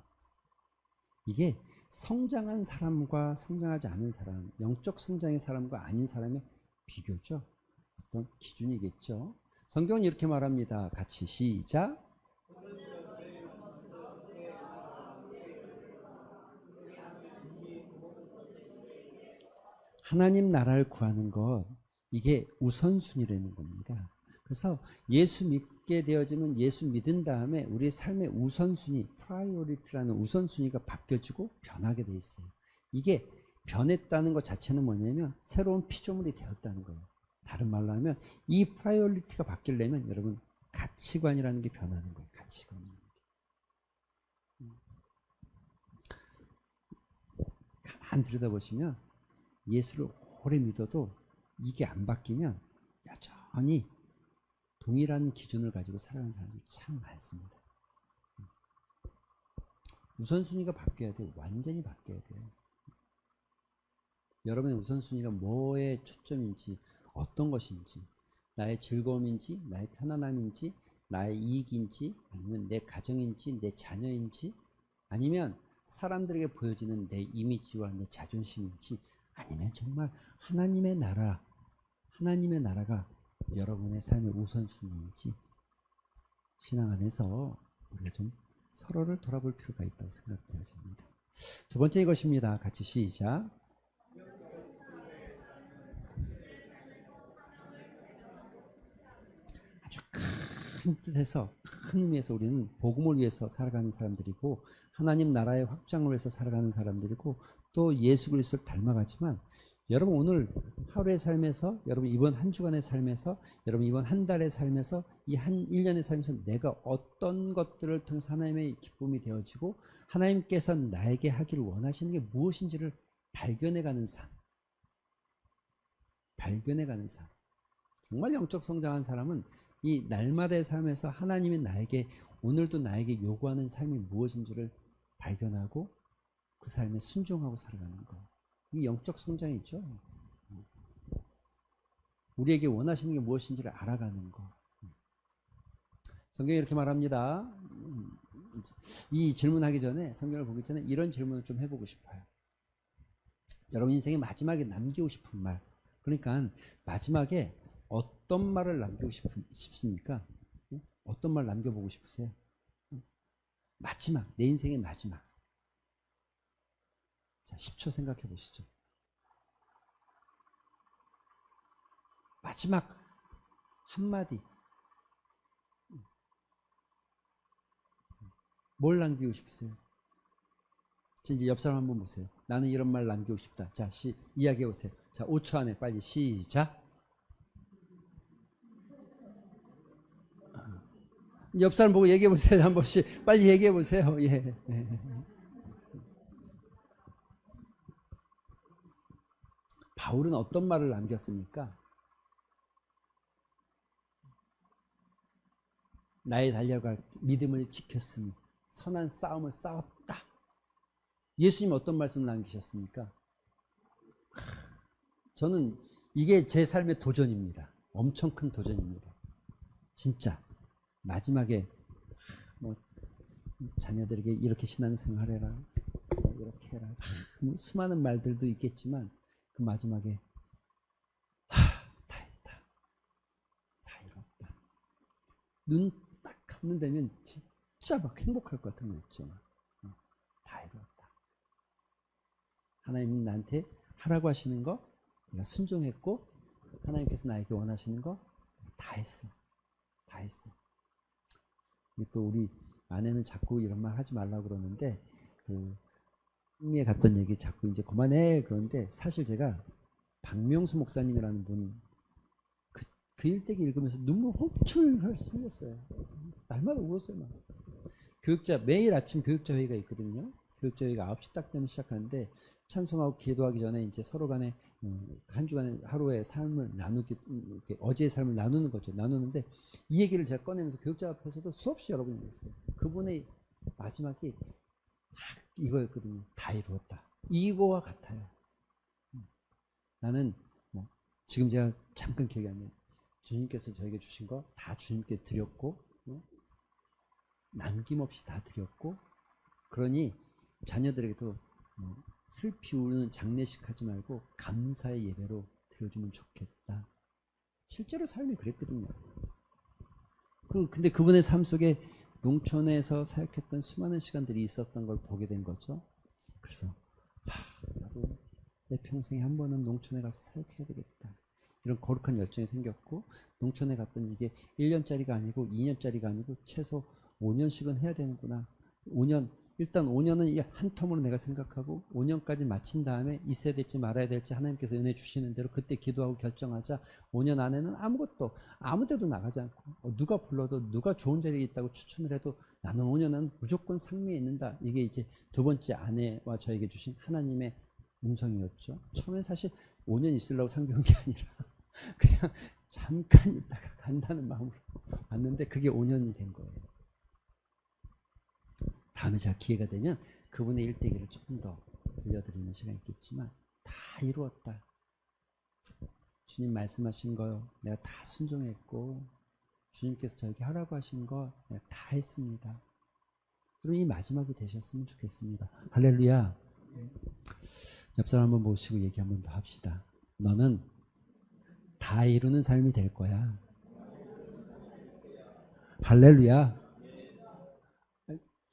[SPEAKER 1] 이게 성장한 사람과 성장하지 않은 사람, 영적 성장의 사람과 아닌 사람의 비교죠. 어떤 기준이겠죠. 성경은 이렇게 말합니다. 같이 시작. 하나님 나라를 구하는 것, 이게 우선순위라는 겁니다. 그래서 예수 믿게 되어지면 예수 믿은 다음에 우리의 삶의 우선순위, 프라이오리티라는 우선순위가 바뀌어지고 변하게 돼 있어요. 이게 변했다는 것 자체는 뭐냐면 새로운 피조물이 되었다는 거예요. 다른 말로 하면 이 프라이오리티가 바뀌려면 여러분 가치관이라는 게 변하는 거예요. 가치관이라는 게. 가만 들여다보시면 예수를 오래 믿어도 이게 안 바뀌면 여전히 동일한 기준을 가지고 살아가는 사람들이 참 많습니다. 우선순위가 바뀌어야 돼요. 완전히 바뀌어야 돼요. 여러분의 우선순위가 뭐에 초점인지, 어떤 것인지, 나의 즐거움인지, 나의 편안함인지, 나의 이익인지, 아니면 내 가정인지, 내 자녀인지, 아니면 사람들에게 보여지는 내 이미지와 내 자존심인지, 아니면 정말 하나님의 나라가 여러분의 삶의 우선순위인지, 신앙 안에서 우리가 좀 서로를 돌아볼 필요가 있다고 생각되어집니다. 두 번째 이것입니다. 같이 시작. 아주 큰 뜻에서, 큰 의미에서 우리는 복음을 위해서 살아가는 사람들이고, 하나님 나라의 확장을 위해서 살아가는 사람들이고, 또 예수 그리스도를 닮아가지만, 여러분 오늘 하루의 삶에서, 여러분 이번 한 주간의 삶에서, 여러분 이번 한 달의 삶에서, 이 한 1년의 삶에서 내가 어떤 것들을 통해서 하나님의 기쁨이 되어지고 하나님께서 나에게 하기를 원하시는 게 무엇인지를 발견해가는 삶. 정말 영적 성장한 사람은 이 날마다의 삶에서 하나님이 오늘도 나에게 요구하는 삶이 무엇인지를 발견하고 그 삶에 순종하고 살아가는 거. 이 영적 성장이죠. 우리에게 원하시는 게 무엇인지를 알아가는 거. 성경이 이렇게 말합니다. 이 질문하기 전에, 성경을 보기 전에 이런 질문을 좀 해보고 싶어요. 여러분 인생의 마지막에 남기고 싶은 말, 그러니까 마지막에 어떤 말을 남기고 싶습니까? 어떤 말 남겨보고 싶으세요? 마지막, 내 인생의 마지막. 자, 10초 생각해 보시죠. 마지막 한마디. 뭘 남기고 싶으세요? 이제 옆 사람 한번 보세요. 나는 이런 말 남기고 싶다. 자, 이야기해 보세요. 자, 5초 안에 빨리 시작. 옆 사람 보고 얘기해 보세요. 한 번씩 빨리 얘기해 보세요. 예. 바울은 어떤 말을 남겼습니까? 나의 달려갈 믿음을 지켰으니 선한 싸움을 싸웠다. 예수님 어떤 말씀을 남기셨습니까? 저는 이게 제 삶의 도전입니다. 엄청 큰 도전입니다. 진짜 마지막에 뭐 자녀들에게 이렇게 신앙생활 해라, 이렇게 해라, 수많은 말들도 있겠지만 그 마지막에 다 했다, 다 이뤘다. 눈 딱 감는 되면 진짜 막 행복할 것 같은 거 있죠. 다 이뤘다. 하나님은 나한테 하라고 하시는 거 내가 순종했고, 하나님께서 나에게 원하시는 거 다 했어. 다 했어. 또 우리 아내는 자꾸 이런 말 하지 말라고 그러는데, 흥미에 갔던 얘기 자꾸 이제 그만해 그러는데, 사실 제가 박명수 목사님이라는 분 그 일대기 읽으면서 눈물 훔칠 흘렸어요. 날마다 울었어요. 막. 교육자, 매일 아침 교육자 회의가 있거든요. 교육자 회의가 9시 딱 되면 시작하는데, 찬송하고 기도하기 전에 이제 서로 간에 한 주간의 하루의 삶을 나누기, 어제의 삶을 나누는 거죠. 나누는데 이 얘기를 제가 꺼내면서 교육자 앞에서도 수없이 여러 번 얘기했어요. 그분의 마지막이 이거였거든요. 다 이루었다. 이거와 같아요. 나는 뭐 지금 제가 잠깐 기억이 안 나요. 주님께서 저에게 주신 거 다 주님께 드렸고, 남김없이 다 드렸고, 그러니 자녀들에게도 슬피 우는 장례식 하지 말고 감사의 예배로 드려주면 좋겠다. 실제로 삶이 그랬거든요. 근데 그분의 삶 속에 농촌에서 사역했던 수많은 시간들이 있었던 걸 보게 된 거죠. 그래서 나도 내 평생에 한 번은 농촌에 가서 사역해야 되겠다. 이런 거룩한 열정이 생겼고, 농촌에 갔더니 이게 1년짜리가 아니고 2년짜리가 아니고 최소 5년씩은 해야 되는구나. 5년, 일단 5년은 한 텀으로 내가 생각하고 5년까지 마친 다음에 있어야 될지 말아야 될지 하나님께서 은혜 주시는 대로 그때 기도하고 결정하자. 5년 안에는 아무것도 아무 데도 나가지 않고, 누가 불러도 누가 좋은 자리에 있다고 추천을 해도 나는 5년은 무조건 상미에 있는다. 이게 이제 두 번째 아내와 저에게 주신 하나님의 음성이었죠. 처음엔 사실 5년 있으려고 상경한 게 아니라 그냥 잠깐 있다가 간다는 마음으로 왔는데 그게 5년이 된 거예요. 다음에 제가 기회가 되면 그분의 일대기를 조금 더 들려드리는 시간이 있겠지만, 다 이루었다. 주님 말씀하신 거 내가 다 순종했고, 주님께서 저에게 하라고 하신 거 내가 다 했습니다. 여러분 이 마지막이 되셨으면 좋겠습니다. 할렐루야. 옆 사람 한번 모시고 얘기 한번 더 합시다. 너는 다 이루는 삶이 될 거야. 할렐루야.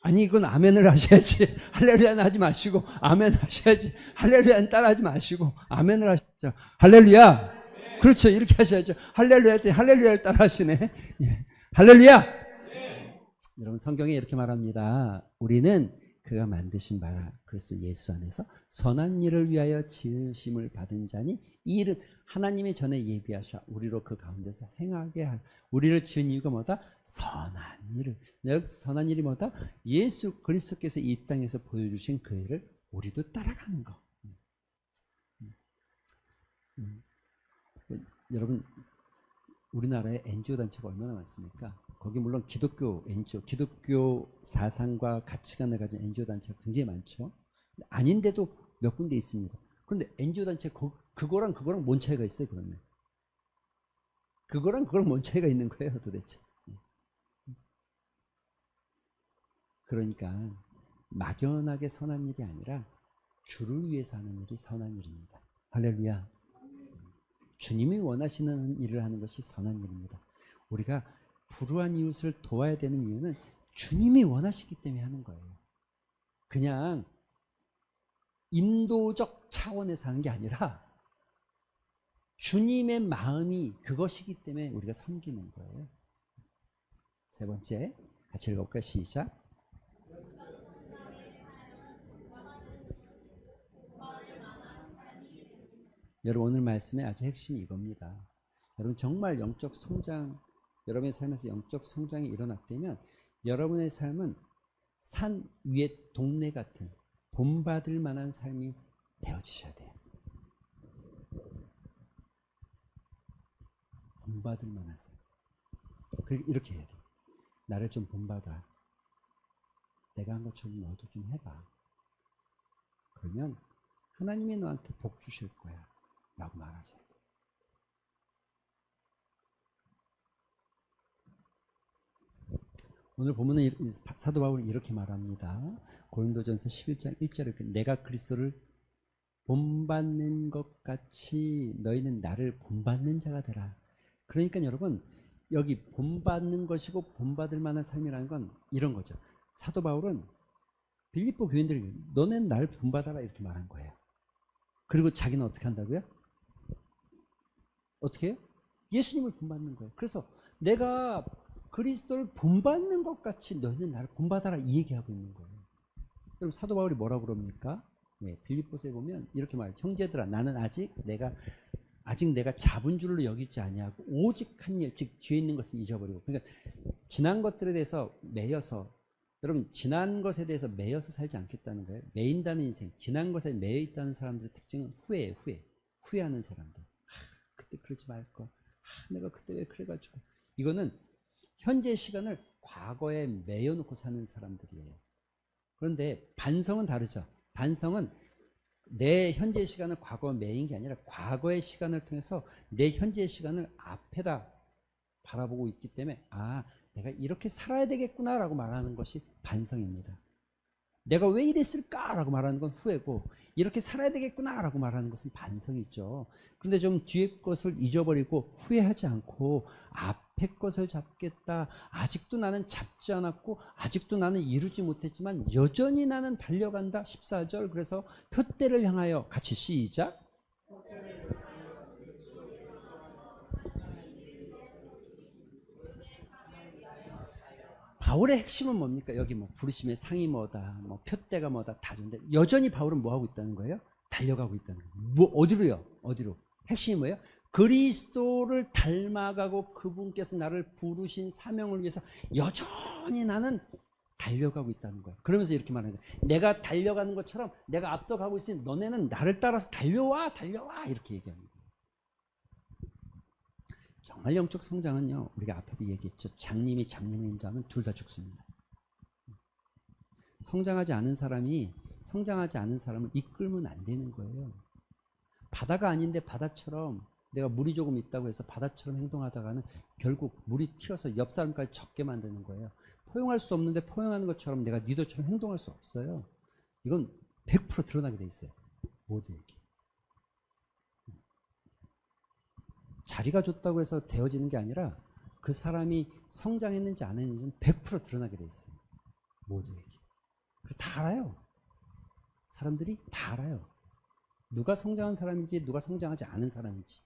[SPEAKER 1] 아니 이건 아멘을 하셔야지. 할렐루야는 하지 마시고 아멘 하셔야지. 할렐루야는 따라하지 마시고 아멘을 하시죠. 할렐루야. 그렇죠. 이렇게 하셔야죠. 할렐루야 할 때 할렐루야를 따라하시네. 예. 할렐루야. 여러분 성경에 이렇게 말합니다. 우리는 그가 만드신 바라 그리스도 예수 안에서 선한 일을 위하여 지으심을 받은 자니 이 일은 하나님이 전에 예비하셔 우리로 그 가운데서 행하게 할, 우리를 지은 이유가 뭐다? 선한 일을. 여기서 선한 일이 뭐다? 예수 그리스도께서 이 땅에서 보여주신 그 일을 우리도 따라가는 거. 여러분 우리나라에 NGO 단체가 얼마나 많습니까? 거기 물론 기독교 NGO, 기독교 사상과 가치관을 가진 NGO 단체가 굉장히 많죠. 아닌데도 몇 군데 있습니다. 그런데 NGO 단체 그거랑 뭔 차이가 있어요, 그러면? 그거랑 그거랑 뭔 차이가 있는 거예요, 도대체. 그러니까 막연하게 선한 일이 아니라 주를 위해서 하는 일이 선한 일입니다. 할렐루야. 주님이 원하시는 일을 하는 것이 선한 일입니다. 우리가 불우한 이웃을 도와야 되는 이유는 주님이 원하시기 때문에 하는 거예요. 그냥 인도적 차원에서 하는 게 아니라 주님의 마음이 그것이기 때문에 우리가 섬기는 거예요. 세 번째, 같이 읽어볼까요? 시작. 여러분, 오늘 말씀의 아주 핵심이 이겁니다. 여러분, 정말 영적 성장, 여러분의 삶에서 영적 성장이 일어났다면 여러분의 삶은 산 위의 동네 같은 본받을 만한 삶이 되어지셔야 돼요. 본받을 만한 삶. 이렇게 해야 돼요. 나를 좀 본받아. 내가 한 것처럼 너도 좀 해봐. 그러면 하나님이 너한테 복 주실 거야 라고 말하셔야 돼요. 오늘 보면은 사도 바울은 이렇게 말합니다. 고린도전서 11장 1절에 내가 그리스도를 본받는 것 같이 너희는 나를 본받는 자가 되라. 그러니까 여러분, 여기 본받는 것이고 본받을 만한 삶이라는 건 이런 거죠. 사도 바울은 빌립보 교인들에게 너는 나를 본받아라 이렇게 말한 거예요. 그리고 자기는 어떻게 한다고요? 어떻게 해요? 예수님을 본받는 거예요. 그래서 내가 그리스도를 본받는 것 같이 너희는 나를 본받아라 이 얘기하고 있는 거예요. 그럼 사도 바울이 뭐라고 그럽니까? 네, 빌립보서에 보면 이렇게 말해요. 형제들아, 나는 아직 내가 잡은 줄로 여기지 아니하고 오직 한 일, 즉 뒤에 있는 것을 잊어버리고. 그러니까 지난 것들에 대해서 매여서, 여러분 지난 것에 대해서 매여서 살지 않겠다는 거예요. 매인다는 인생, 지난 것에 매여 있다는 사람들의 특징은 후회예요. 후회하는 사람들. 그때 그러지 말걸. 내가 그때 왜 그래가지고. 이거는 현재 시간을 과거에 매여놓고 사는 사람들이에요. 그런데 반성은 다르죠. 반성은 내 현재 시간을 과거에 매인 게 아니라 과거의 시간을 통해서 내 현재 시간을 앞에다 바라보고 있기 때문에 내가 이렇게 살아야 되겠구나 라고 말하는 것이 반성입니다. 내가 왜 이랬을까 라고 말하는 건 후회고, 이렇게 살아야 되겠구나 라고 말하는 것은 반성이죠. 그런데 좀 뒤에 것을 잊어버리고 후회하지 않고 앞에 것을 잡겠다. 아직도 나는 잡지 않았고 아직도 나는 이루지 못했지만 여전히 나는 달려간다. 14절. 그래서 표대를 향하여 같이 시작. 바울의 핵심은 뭡니까? 여기 뭐 부르심의 상이 뭐다, 뭐 표대가 뭐다 다 좋은데 여전히 바울은 뭐 하고 있다는 거예요? 달려가고 있다는 거예요. 뭐 어디로요? 어디로? 핵심이 뭐예요? 그리스도를 닮아가고 그분께서 나를 부르신 사명을 위해서 여전히 나는 달려가고 있다는 거예요. 그러면서 이렇게 말하는 거예요. 내가 달려가는 것처럼 내가 앞서가고 있으니 너네는 나를 따라서 달려와 이렇게 얘기합니다. 정말 영적 성장은요, 우리가 앞에도 얘기했죠. 장님이 장님을 인도하면 둘 다 죽습니다. 성장하지 않은 사람을 이끌면 안 되는 거예요. 바다가 아닌데 바다처럼, 내가 물이 조금 있다고 해서 바다처럼 행동하다가는 결국 물이 튀어서 옆 사람까지 젖게 만드는 거예요. 포용할 수 없는데 포용하는 것처럼 내가 니들처럼 행동할 수 없어요. 이건 100% 드러나게 돼 있어요. 모두에게. 자리가 좋다고 해서 되어지는 게 아니라 그 사람이 성장했는지 안 했는지는 100% 드러나게 돼 있어요. 모두에게. 다 알아요. 사람들이 다 알아요. 누가 성장한 사람인지 누가 성장하지 않은 사람인지.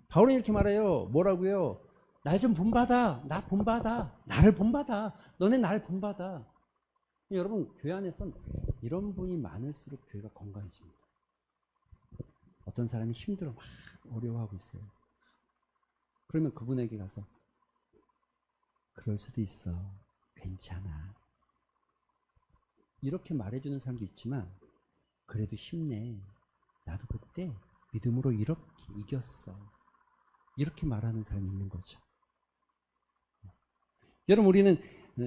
[SPEAKER 1] 바울은 이렇게 말해요. 뭐라고요? 날 좀 본받아. 나 본받아. 나를 본받아. 너네 나를 본받아. 여러분, 교회 안에선 이런 분이 많을수록 교회가 건강해집니다. 어떤 사람이 힘들어 막 어려워하고 있어요. 그러면 그분에게 가서 그럴 수도 있어. 괜찮아. 이렇게 말해주는 사람도 있지만 그래도 힘내. 나도 그때 믿음으로 이렇게 이겼어. 이렇게 말하는 사람이 있는 거죠. 여러분, 우리는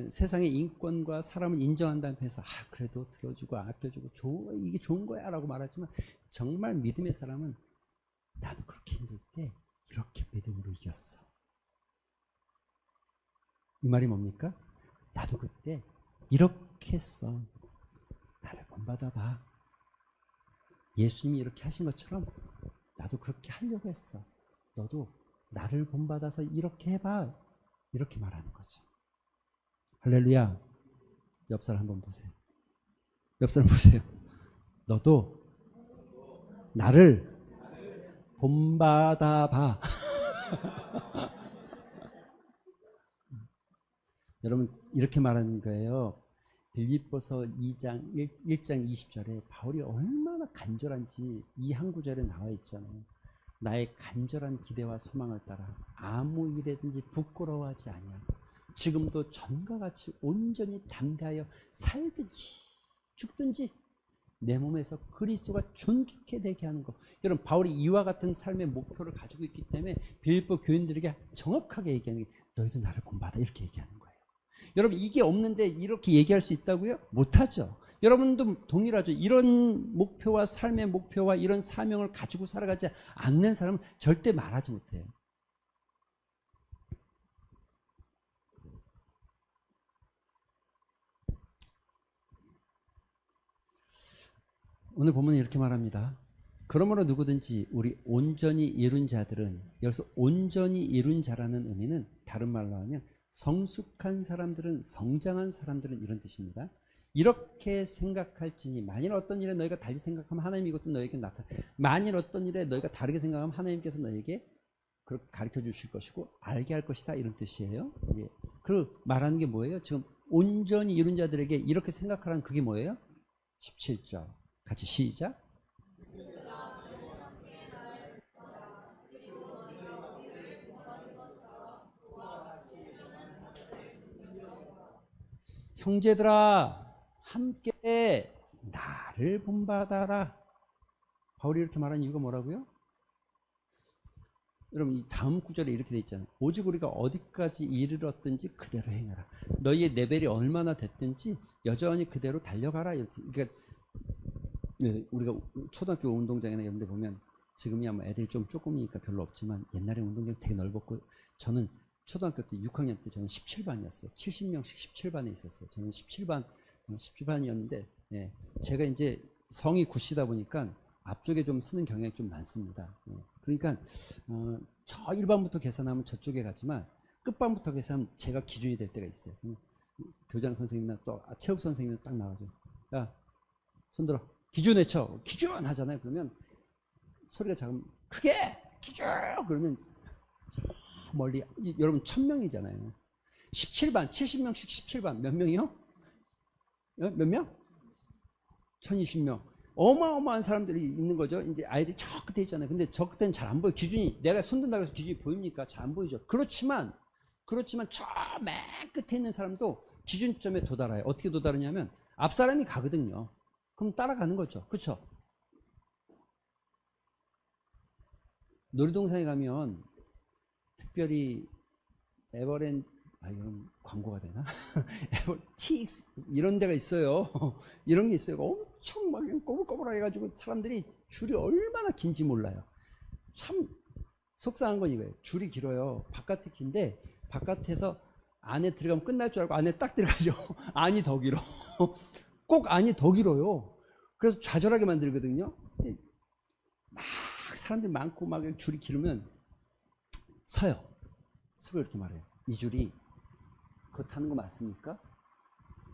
[SPEAKER 1] 세상의 인권과 사람을 인정한다는 편에서 그래도 들어주고 아껴주고 이게 좋은 거야 라고 말하지만 정말 믿음의 사람은 나도 그렇게 힘들 때 이렇게 믿음으로 이겼어. 이 말이 뭡니까? 나도 그때 이렇게 했어. 나를 본받아 봐. 예수님이 이렇게 하신 것처럼 나도 그렇게 하려고 했어. 너도 나를 본받아서 이렇게 해봐. 이렇게 말하는 거죠. 할렐루야. 옆 사람 한번 보세요. 옆 사람 보세요. 너도 나를 본받아 봐. 여러분 이렇게 말하는 거예요. 빌립보서 2장 1장 20절에 바울이 얼마나 간절한지 이 한 구절에 나와 있잖아요. 나의 간절한 기대와 소망을 따라 아무 일에든지 부끄러워하지 아니하고 지금도 전과 같이 온전히 담대하여 살든지 죽든지 내 몸에서 그리스도가 존귀케 되게 하는 것. 여러분 바울이 이와 같은 삶의 목표를 가지고 있기 때문에 빌립보 교인들에게 정확하게 얘기하는 게 너희도 나를 본받아 이렇게 얘기하는 거예요. 여러분 이게 없는데 이렇게 얘기할 수 있다고요? 못하죠. 여러분도 동일하죠. 이런 목표와 삶의 목표와 이런 사명을 가지고 살아가지 않는 사람은 절대 말하지 못해요. 오늘 보면 이렇게 말합니다. 그러므로 누구든지 우리 온전히 이룬 자들은, 여기서 온전히 이룬 자라는 의미는 다른 말로 하면 성숙한 사람들은, 성장한 사람들은 이런 뜻입니다. 이렇게 생각할지니 만일 어떤 일에 너희가 달리 생각하면 하나님이 이것도 너에게 나타나. 만일 어떤 일에 너희가 다르게 생각하면 하나님께서 너에게 그렇게 가르쳐 주실 것이고 알게 할 것이다 이런 뜻이에요. 예. 그 말하는 게 뭐예요? 지금 온전히 이룬 자들에게 이렇게 생각하라는 그게 뭐예요? 17절 같이 시작. 형제들아 함께 나를 본받아라. 바울이 이렇게 말하는 이유가 뭐라고요? 여러분 이 다음 구절에 이렇게 돼 있잖아요. 오직 우리가 어디까지 이르렀든지 그대로 행하라. 너희의 레벨이 얼마나 됐든지 여전히 그대로 달려가라. 그러니까 우리가 초등학교 운동장이나 이런 데 보면 지금이야 뭐 애들이 좀 조금이니까 별로 없지만 옛날에 운동장 되게 넓었고 저는 초등학교 때 6학년 때 저는 17반이었어요. 70명씩 17반에 있었어요. 저는 17반이었는데 예, 제가 이제 성이 굿이다 보니까 앞쪽에 좀 쓰는 경향이 좀 많습니다. 예, 그러니까 저 1반부터 계산하면 저쪽에 가지만 끝반부터 계산하면 제가 기준이 될 때가 있어요. 교장 선생님이나 또 체육 선생님이 딱 나와줘. 야, 손들어. 기준 외쳐. 기준 하잖아요. 그러면 소리가 작으면 크게 기준 그러면 멀리 여러분 1000명이잖아요. 17반 70명씩 17반 몇 명이요? 몇 명? 1020명. 어마어마한 사람들이 있는 거죠. 이제 아이들이 저 끝에 있잖아요. 근데 저 끝에는 잘 안 보여. 기준이 내가 손 든다고 해서 기준이 보입니까? 잘 안 보이죠. 그렇지만 저 맨 끝에 있는 사람도 기준점에 도달해요. 어떻게 도달하냐면 앞 사람이 가거든요. 그럼 따라가는 거죠. 그렇죠? 놀이동산에 가면 특별히 에버랜드 이런 광고가 되나? TX 이런 데가 있어요. 이런 게 있어요. 엄청 막 꼬불꼬불하게 해가지고 사람들이 줄이 얼마나 긴지 몰라요. 참 속상한 건 이거예요. 줄이 길어요. 바깥에 긴데 바깥에서 안에 들어가면 끝날 줄 알고 안에 딱 들어가죠. 안이 더 길어. 꼭 안이 더 길어요. 그래서 좌절하게 만들거든요. 막 사람들이 많고 막 줄이 길으면 서요. 서고 이렇게 말해요. 이 줄이 그거 타는 거 맞습니까?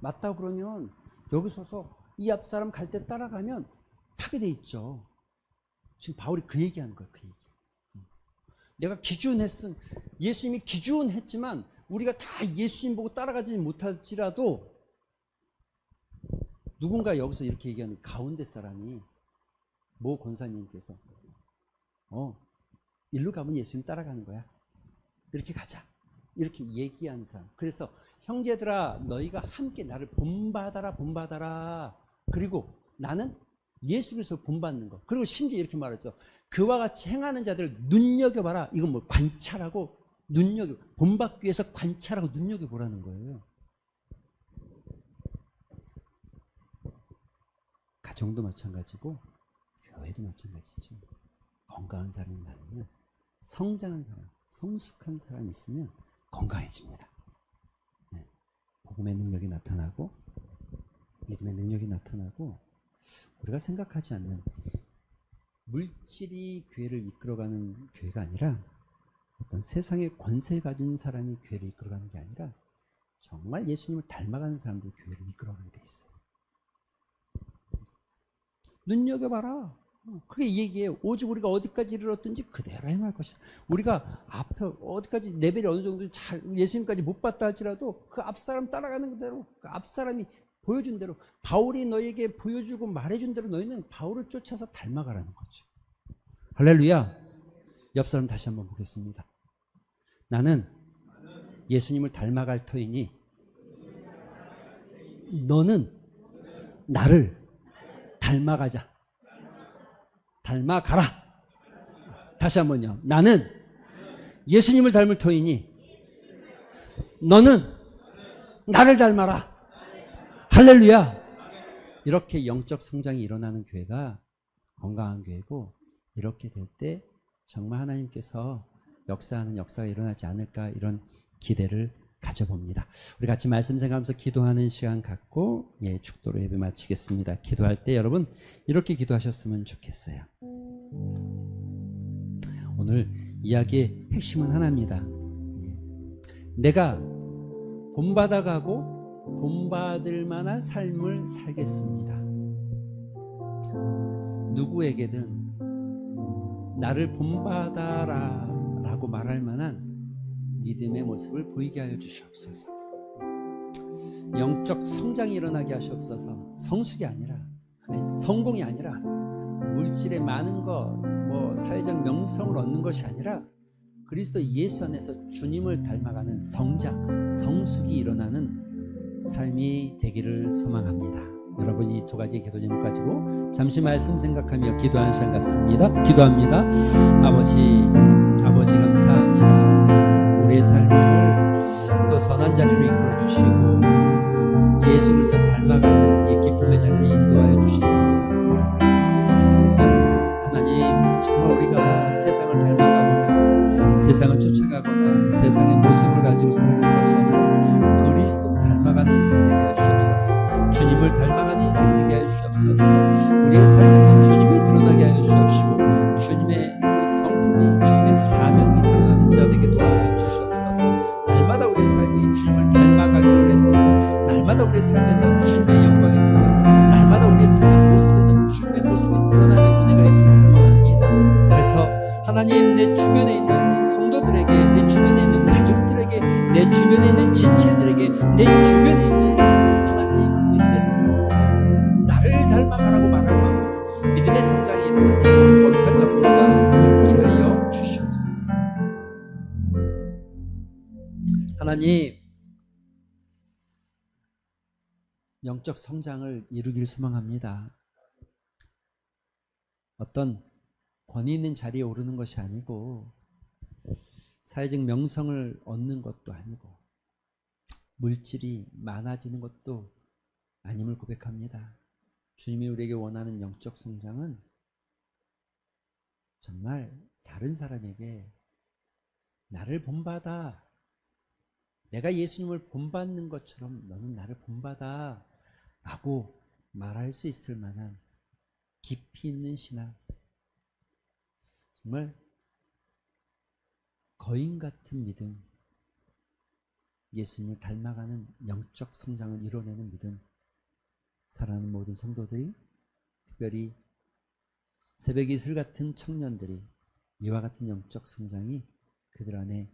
[SPEAKER 1] 맞다고 그러면 여기 서서 이 앞 사람 갈 때 따라가면 타게 돼 있죠. 지금 바울이 그 얘기하는 거예요. 그 얘기. 내가 기준했음 예수님이 기준했지만 우리가 다 예수님 보고 따라가지 못할지라도 누군가 여기서 이렇게 얘기하는 가운데 사람이 모 권사님께서 일로 가면 예수님 따라가는 거야. 이렇게 가자. 이렇게 얘기한 사람. 그래서 형제들아 너희가 함께 나를 본받아라. 그리고 나는 예수 그리스도를 본받는 거. 그리고 심지어 이렇게 말했죠. 그와 같이 행하는 자들을 눈여겨봐라. 이건 뭐 관찰하고 본받기 위해서 관찰하고 눈여겨보라는 거예요. 가정도 마찬가지고 교회도 마찬가지죠. 건강한 사람이 많으면 성장한 사람, 성숙한 사람이 있으면 건강해집니다. 네. 복음의 능력이 나타나고 믿음의 능력이 나타나고 우리가 생각하지 않는 물질이 교회를 이끌어가는 교회가 아니라 어떤 세상의 권세 가진 사람이 교회를 이끌어가는 게 아니라 정말 예수님을 닮아가는 사람들이 교회를 이끌어가게 돼 있어요. 눈여겨봐라. 그게 얘기해요. 오직 우리가 어디까지 이르렀든지 그대로 행할 것이다. 우리가 앞에 어디까지 레벨이 어느 정도 잘 예수님까지 못 봤다 할지라도 그 앞사람 따라가는 그대로 그 앞사람이 보여준 대로 바울이 너에게 보여주고 말해준 대로 너희는 바울을 쫓아서 닮아가라는 거죠. 할렐루야. 옆 사람 다시 한번 보겠습니다. 나는 예수님을 닮아갈 터이니 너는 나를 닮아가자. 닮아가라. 다시 한번요. 나는 예수님을 닮을 터이니 너는 나를 닮아라. 할렐루야. 이렇게 영적 성장이 일어나는 교회가 건강한 교회고 이렇게 될 때 정말 하나님께서 역사하는 역사가 일어나지 않을까 이런 기대를 가져봅니다. 우리 같이 말씀 생각하면서 기도하는 시간 갖고 축도로 예배 마치겠습니다. 기도할 때 여러분 이렇게 기도하셨으면 좋겠어요. 오늘 이야기의 핵심은 하나입니다. 내가 본받아가고 본받을 만한 삶을 살겠습니다. 누구에게든 나를 본받아라 라고 말할 만한 믿음의 모습을 보이게 하여 주시옵소서. 영적 성장이 일어나게 하시옵소서. 성숙이 아니라 성공이 아니라 물질의 많은 것, 사회적 명성을 얻는 것이 아니라 그리스도 예수 안에서 주님을 닮아가는 성장, 성숙이 일어나는 삶이 되기를 소망합니다. 여러분 이 두 가지 기도 제목 가지고 잠시 말씀 생각하며 기도하는 시간 같습니다. 기도합니다. 아버지 감사합니다. 우리의 삶을 또 선한 자리로 이끌어 주시고 예수 그리스도 닮아가는 이 기쁨의 자리를 인도하여 주시니 감사합니다. 하나님 정말 우리가 세상을 닮아가거나 세상을 쫓아가거나 세상의 모습을 가지고 살아가는 것이 아니라 그리스도를 닮아가는 인생 되게 하시옵소서. 주님을 닮아가는 인생 되게 하시옵소서. 우리의 삶에서 주님이 드러나게 하여 주시옵시고 주님의 그 성품이 주님의 사명이 드러나는 자 되게 도와주시옵소서. 날마다 우리의 삶이 주님을 닮아가기를 했으고 날마다 우리의 삶에서 주님의 영광이 드러나고 날마다 우리의 삶의 모습에서 주님의 모습이 드러나는 은혜가 있기를 소망합니다. 그래서 하나님 내 주변에 있는 성도들에게 내 주변에 있는 가족들에게 내 주변에 있는 지체들에게 내 주변에 있는 하나님 믿음의 사람들에게 나를 닮아가라고 말할 만큼 믿음의 성장이 일어나는 거룩한 역사가 있게 하여 주시옵소서. 하나님 영적 성장을 이루길 소망합니다. 어떤 권위 있는 자리에 오르는 것이 아니고 사회적 명성을 얻는 것도 아니고 물질이 많아지는 것도 아님을 고백합니다. 주님이 우리에게 원하는 영적 성장은 정말 다른 사람에게 나를 본받아, 내가 예수님을 본받는 것처럼 너는 나를 본받아 라고 말할 수 있을 만한 깊이 있는 신앙, 정말 거인 같은 믿음, 예수님을 닮아가는 영적 성장을 이뤄내는 믿음, 사랑하는 모든 성도들이 특별히 새벽 이슬 같은 청년들이 이와 같은 영적 성장이 그들 안에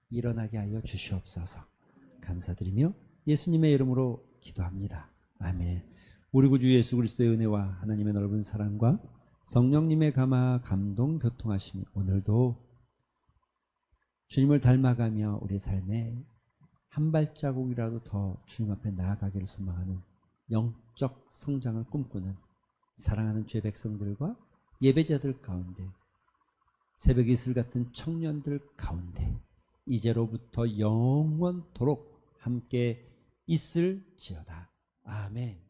[SPEAKER 1] 일어나게 하여 주시옵소서. 감사드리며 예수님의 이름으로 기도합니다. 아멘. 우리 구주 예수 그리스도의 은혜와 하나님의 넓은 사랑과 성령님의 감화 감동 교통하심이 오늘도 주님을 닮아가며 우리 삶에 한 발자국이라도 더 주님 앞에 나아가기를 소망하는 영적 성장을 꿈꾸는 사랑하는 주의 백성들과 예배자들 가운데 새벽 이슬 같은 청년들 가운데 이제로부터 영원토록 함께 있을지어다. 아멘.